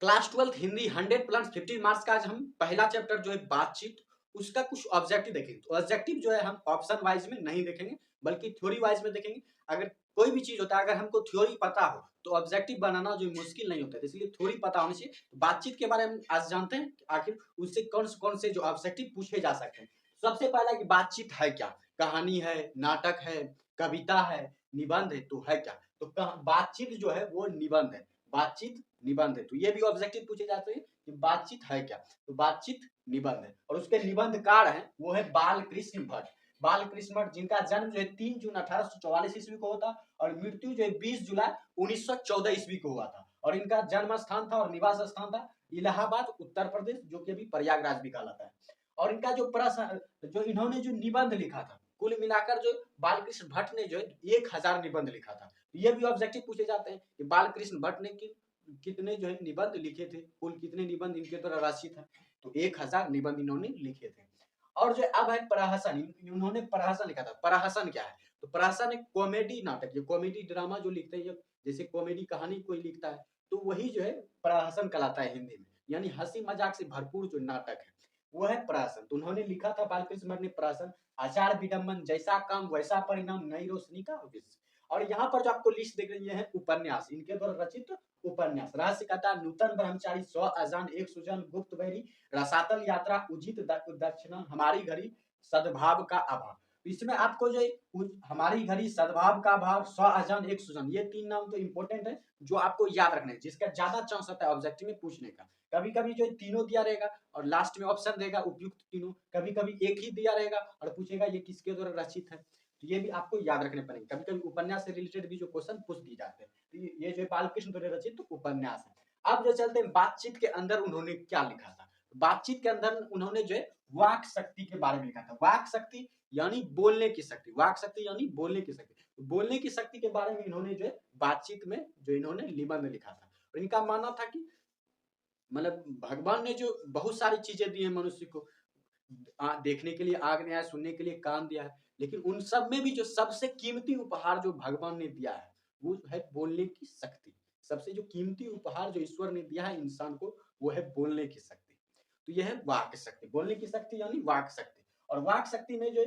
Class 12 Hindi 100 plus 50 marks का आज हम पहला चैप्टर जो है बातचीत, उसका कुछ ऑब्जेक्टिव देखेंगे। तो ऑब्जेक्टिव जो है हम ऑप्शन वाइज में नहीं देखेंगे बल्कि थ्योरी वाइज में देखेंगे। अगर कोई भी चीज होता है, अगर हमको थ्योरी पता हो तो ऑब्जेक्टिव बनाना जो मुश्किल नहीं होता है, इसलिए थ्योरी पता होनी चाहिए। तो बातचीत के बारे में आज जानते हैं कि आखिर उससे कौन से जो ऑब्जेक्टिव पूछे जा सकते हैं। सबसे पहला कि बातचीत है क्या, कहानी है, नाटक है, कविता है, निबंध है, तो है क्या। तो बातचीत जो है वो निबंध है, बातचीत निबंध है। तो ये भी ऑब्जेक्टिव पूछे जाते हैं कि बातचीत है क्या, तो बातचीत निबंध है। और उसके निबंधकार हैं वो है बालकृष्ण भट्ट। बालकृष्ण भट्ट जिनका जन्म जो है 3 जून 1844 ईस्वी को होता और मृत्यु जो है 20 जुलाई 1914 ईस्वी को हुआ था। और इनका जन्म स्थान था और निवास स्थान था इलाहाबाद उत्तर प्रदेश, जो कि अभी प्रयागराज भी कहलाता है। और इनका जो प्रश्न जो इन्होंने जो निबंध लिखा था, कुल मिलाकर जो बालकृष्ण भट्ट ने जो है 1000 निबंध लिखा था। ये भी ऑब्जेक्टिव पूछे जाते हैं कि बालकृष्ण भट्ट ने कितने जो है निबंध लिखे थे, कुल कितने निबंध इनके द्वारा रचित है। तो 1000 निबंध इन्होंने लिखे थे। और जो अब है प्रहसन, इन्होंने प्रहसन लिखा था। प्रहसन क्या है, तो प्रहसन एक कॉमेडी नाटक, ये कॉमेडी ड्रामा जो लिखते हैं, जैसे कॉमेडी कहानी कोई लिखता है तो वही जो है प्रहसन कहलाता है हिंदी में, यानी हंसी मजाक से भरपूर जो नाटक है वो है प्रहसन। तो उन्होंने लिखा था बालकृष्ण भट्ट ने प्रहसन। आचार विडंबन, जैसा काम वैसा परिणाम, नई रोशनी का विश्व। और यहाँ पर जो आपको लिस्ट देख रही है उपन्यास, इनके द्वारा रचित उपन्यास। रहस्य कथा, नूतन ब्रह्मचारी, 100 अजान, एक सुजन, गुप्त बैरी, रसातल यात्रा, उचित दक्षिणा, हमारी घड़ी, सद्भाव का अभाव। इसमें आपको जो हमारी घड़ी, सद्भाव का अभाव, 100 अजान, एक सुजन, ये 3 नाम तो इंपॉर्टेंट है जो आपको याद रखने हैं, जिसका ज्यादा चांस होता है ऑब्जेक्टिव में पूछने का। कभी कभी जो तीनों दिया रहेगा और लास्ट में ऑप्शन देगा उपयुक्त तीनों, कभी कभी एक ही दिया रहेगा और पूछेगा ये किसके द्वारा रचित है। तो ये भी आपको याद रखने पड़ेंगे। कभी कभी उपन्यास से रिलेटेड भी जो क्वेश्चन पूछ दिए जाते हैं। तो ये जो बालकृष्ण द्वारा रचित तो उपन्यास है। अब जो चलते हैं बातचीत के अंदर उन्होंने क्या लिखा था। बातचीत के अंदर उन्होंने जो है वाक शक्ति के बारे में लिखा था। वाक शक्ति यानी बोलने की शक्ति, वाक शक्ति यानी बोलने की शक्ति। बोलने की शक्ति के बारे में इन्होंने जो है बातचीत में जो इन्होंने निबंध लिखा था। और इनका मानना था कि मतलब भगवान ने जो बहुत सारी चीजें दी है मनुष्य को, देखने के लिए आग दिया है, सुनने के लिए कान दिया है, लेकिन उन सब में भी जो सबसे कीमती उपहार जो भगवान ने दिया है वो है बोलने की शक्ति। सबसे जो कीमती उपहार जो ईश्वर ने दिया है इंसान को वो है बोलने की शक्ति। तो यह है वाक शक्ति, बोलने की शक्ति यानी वाक शक्ति। और वाक शक्ति में जो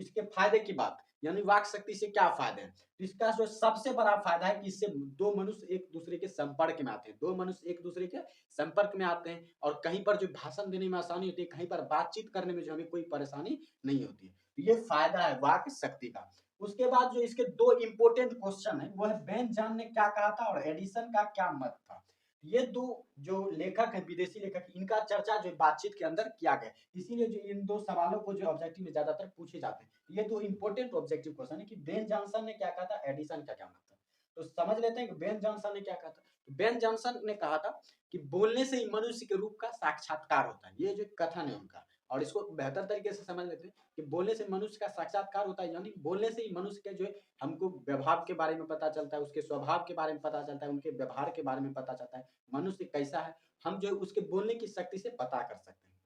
इसके फायदे की बात, यानी वाक शक्ति से क्या फायदे हैं, तो इसका जो सबसे बड़ा फायदा है कि इससे दो मनुष्य एक दूसरे के संपर्क में आते हैं, दो मनुष्य एक दूसरे के संपर्क में आते हैं और कहीं पर जो भाषण देने में आसानी होती है, कहीं पर बातचीत करने में जो हमें कोई परेशानी नहीं होती है। तो ये फायदा है वाक शक्ति का। उसके बाद जो इसके दो इंपोर्टेंट क्वेश्चन है वो है बेन जॉन ने क्या कहा था और एडिसन का क्या मत था। ये दो जो लेखक है, विदेशी लेखक, इनका चर्चा जो बातचीत के अंदर किया गया, इसीलिए जो इन दो सवालों को जो ऑब्जेक्टिव में ज्यादातर पूछे जाते हैं। ये दो इंपोर्टेंट ऑब्जेक्टिव क्वेश्चन है कि बेन जॉनसन ने क्या कहा था, एडिसन का क्या मत था। तो समझ लेते हैं कि बेन जॉनसन ने क्या कहा था। तो बेन जॉनसन ने कहा था कि बोलने से ही मनुष्य के रूप का साक्षात्कार होता है। ये जो कथन है उनका, और इसको बेहतर तरीके से समझ लेते हैं कि बोलने से मनुष्य का साक्षात्कार होता है, यानी बोलने से ही मनुष्य के जो है हमको व्यवहार के बारे में पता चलता है, उसके स्वभाव के बारे में पता चलता है, उनके व्यवहार के बारे में पता चलता है, मनुष्य कैसा है हम जो है उसके बोलने की शक्ति से पता कर सकते हैं।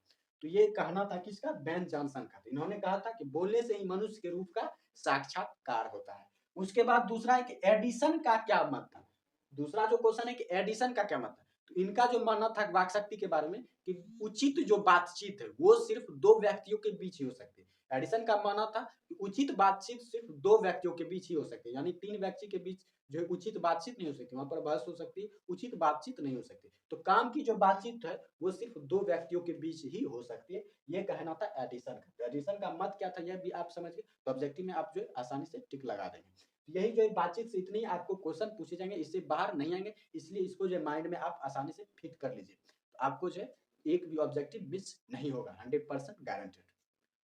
तो ये कहना था किसका, बेन जॉनसन का। इन्होंने कहा था कि बोलने से ही मनुष्य के रूप का साक्षात्कार होता है। उसके बाद दूसरा है कि एडिसन का क्या मत था। दूसरा जो क्वेश्चन है कि एडिसन का क्या मत था। तो इनका जो मानना था वाक शक्ति के बारे में कि उचित जो बातचीत है वो सिर्फ दो व्यक्तियों के बीच ही हो सकती है। एडिसन का मानना था कि उचित बातचीत सिर्फ दो व्यक्तियों के बीच ही हो सकती है, यानी तीन व्यक्ति के बीच जो है उचित बातचीत नहीं हो सकती, वहां पर बहस हो सकती है, उचित बातचीत नहीं हो सकती। तो काम की जो बातचीत है वो सिर्फ दो व्यक्तियों के बीच ही हो सकती है, ये कहना था एडिसन का। एडिसन का मत क्या था यह भी आप समझ गए, तो ऑब्जेक्टिव में आप जो है आसानी से टिक लगा देंगे। यही जो बातचीत से इतनी आपको क्वेश्चन पूछे जाएंगे, इससे बाहर नहीं आएंगे, इसलिए इसको जो माइंड में आप आसानी से फिट कर लीजिए। तो आपको जो है एक भी ऑब्जेक्टिव मिस नहीं होगा, 100% गारंटेड।